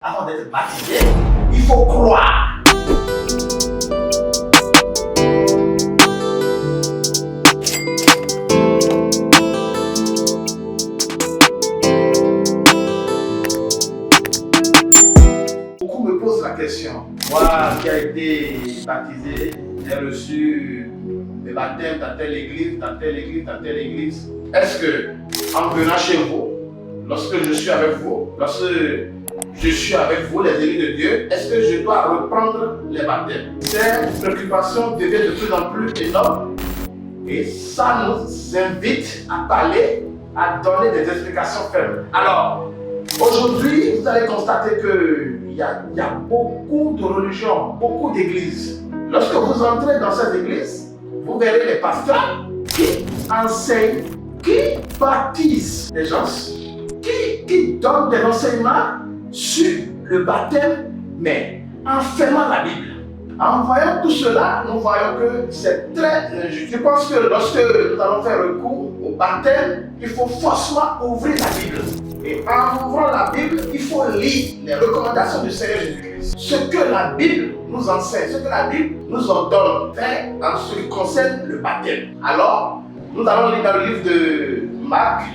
Avant d'être baptisé, il faut croire. Beaucoup me posent la question. Moi qui ai été baptisé, j'ai reçu le baptême dans telle église, dans telle église, dans telle église. Est-ce que, en venant chez vous, lorsque je suis avec vous, les élus de Dieu, est-ce que je dois reprendre les baptêmes? Ces préoccupations deviennent de plus en plus énormes et ça nous invite à parler, à donner des explications fermes. Alors, aujourd'hui, vous allez constater qu'il y a beaucoup de religions, beaucoup d'églises. Lorsque vous entrez dans cette église, vous verrez les pasteurs qui enseignent, qui baptisent les gens, qui donnent des enseignements sur le baptême, mais en fermant la Bible. En voyant tout cela, nous voyons que c'est très injuste. Je pense que lorsque nous allons faire recours au baptême, il faut forcément ouvrir la Bible. Et en ouvrant la Bible, il faut lire les recommandations du Seigneur Jésus-Christ. Ce que la Bible nous enseigne, ce que la Bible nous ordonne faire en ce qui concerne le baptême. Alors, nous allons lire dans le livre de Marc,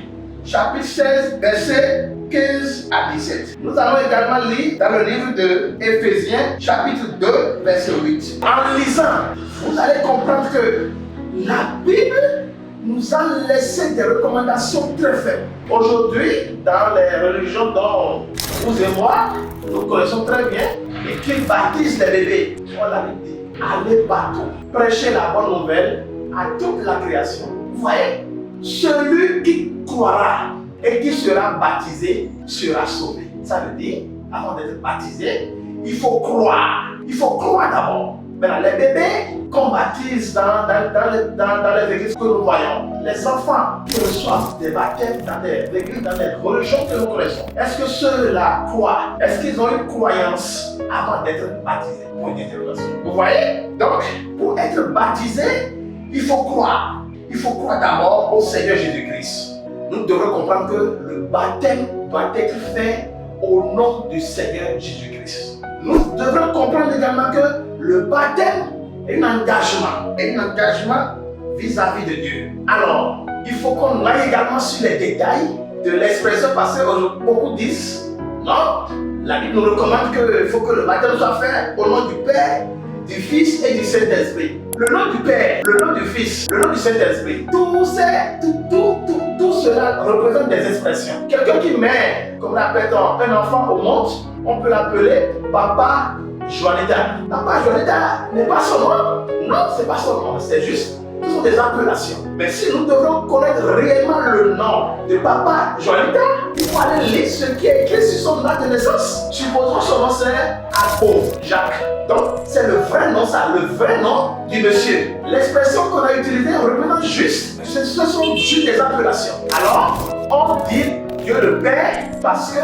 chapitre 16, verset 15 à 17. Nous allons également lire dans le livre de Éphésiens, chapitre 2, verset 8. En lisant, vous allez comprendre que la Bible nous a laissé des recommandations très faibles. Aujourd'hui, dans les religions dont vous et moi, nous connaissons très bien, et qui baptisent les bébés, on l'a dit, allez partout, prêchez la bonne nouvelle à toute la création. Vous voyez, celui qui croira et qui sera baptisé sera sauvé. Ça veut dire, avant d'être baptisé, il faut croire. Il faut croire d'abord. Maintenant, les bébés qu'on baptise dans les églises que nous voyons, les enfants qui reçoivent des baptêmes dans les églises, dans les religions que nous connaissons, est-ce que ceux-là croient? Est-ce qu'ils ont une croyance avant d'être baptisés? Pour une interrogation. Vous voyez? Donc, pour être baptisé, il faut croire. Il faut croire d'abord au Seigneur Jésus-Christ. Nous devons comprendre que le baptême doit être fait au nom du Seigneur Jésus-Christ. Nous devrons comprendre également que le baptême est un engagement vis-à-vis de Dieu. Alors, il faut qu'on aille également sur les détails de l'expression parce que beaucoup disent non, la Bible nous recommande qu'il faut que le baptême soit fait au nom du Père, du Fils et du Saint-Esprit. Le nom du Père, le nom du Fils, le nom du Saint-Esprit, tout cela représente des expressions. Quelqu'un qui met, comme l'appelle-t-on, un enfant au monde, on peut l'appeler Papa Juanita. Papa Juanita n'est pas son nom. Non, c'est pas son nom, c'est juste, ce sont des appellations. Mais si nous devons connaître réellement le nom de Papa Juanita, il faut aller lire ce qui est écrit sur son acte de naissance. Supposons son nom c'est Abo Jacques. Donc, c'est le vrai nom, ça, le vrai nom du monsieur. L'expression qu'on a utilisée représente juste, ce sont juste des appellations. Alors, on dit Dieu le Père parce que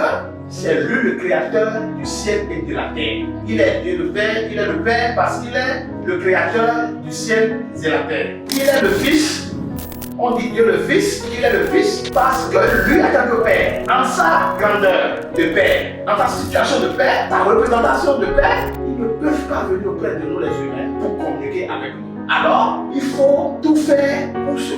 c'est lui le créateur du ciel et de la terre. Il est Dieu le Père, il est le Père parce qu'il est le créateur du ciel et de la terre. Il est le Fils. On dit Dieu le Fils, il est le Fils parce que lui, en tant que Père, en sa grandeur de Père, en sa situation de Père, sa représentation de Père, ils ne peuvent pas venir auprès de nous les humains pour communiquer avec nous. Alors, il faut tout faire pour se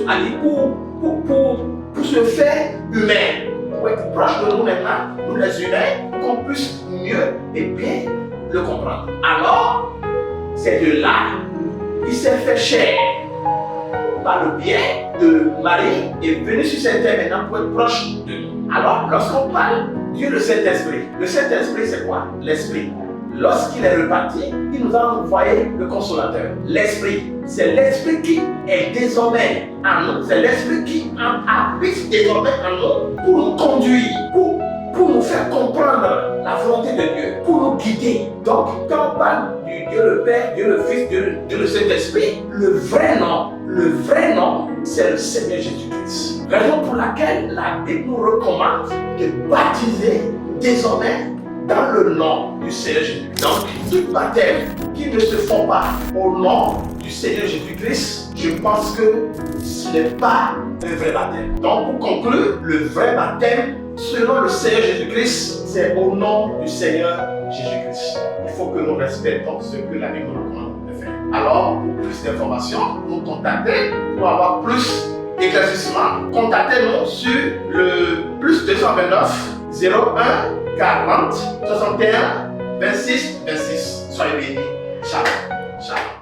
faire humain, pour être proche de nous maintenant, nous les humains, pour qu'on puisse mieux et bien le comprendre. Alors, c'est de là qu'il s'est fait chair par le biais de Marie est venu sur cette terre maintenant pour être proche de nous. Alors, lorsqu'on parle Dieu le Saint-Esprit, le Saint-Esprit c'est quoi? L'Esprit. Lorsqu'il est reparti, il nous a envoyé le Consolateur. L'Esprit, c'est l'Esprit qui est désormais en nous, c'est l'Esprit qui habite désormais en nous pour nous conduire, pour nous faire comprendre la volonté de Dieu, pour nous guider. Donc, quand on parle du Dieu le Père, Dieu le Fils, Dieu le Saint-Esprit, le vrai nom, c'est le Seigneur Jésus-Christ. Raison pour laquelle la Bible nous recommande de baptiser désormais dans le nom du Seigneur Jésus-Christ. Donc, tout baptême qui ne se font pas au nom du Seigneur Jésus-Christ, je pense que ce n'est pas un vrai baptême. Donc, pour conclure, le vrai baptême, selon le Seigneur Jésus-Christ, c'est au nom du Seigneur Jésus-Christ. Il faut que nous respectons ce que la Bible nous demande de faire. Alors, pour plus d'informations, nous contacter, pour avoir plus d'éclaircissement, contactez-nous sur le plus 229 01 40 61 26 26. Soyez bénis. Ciao. Ciao.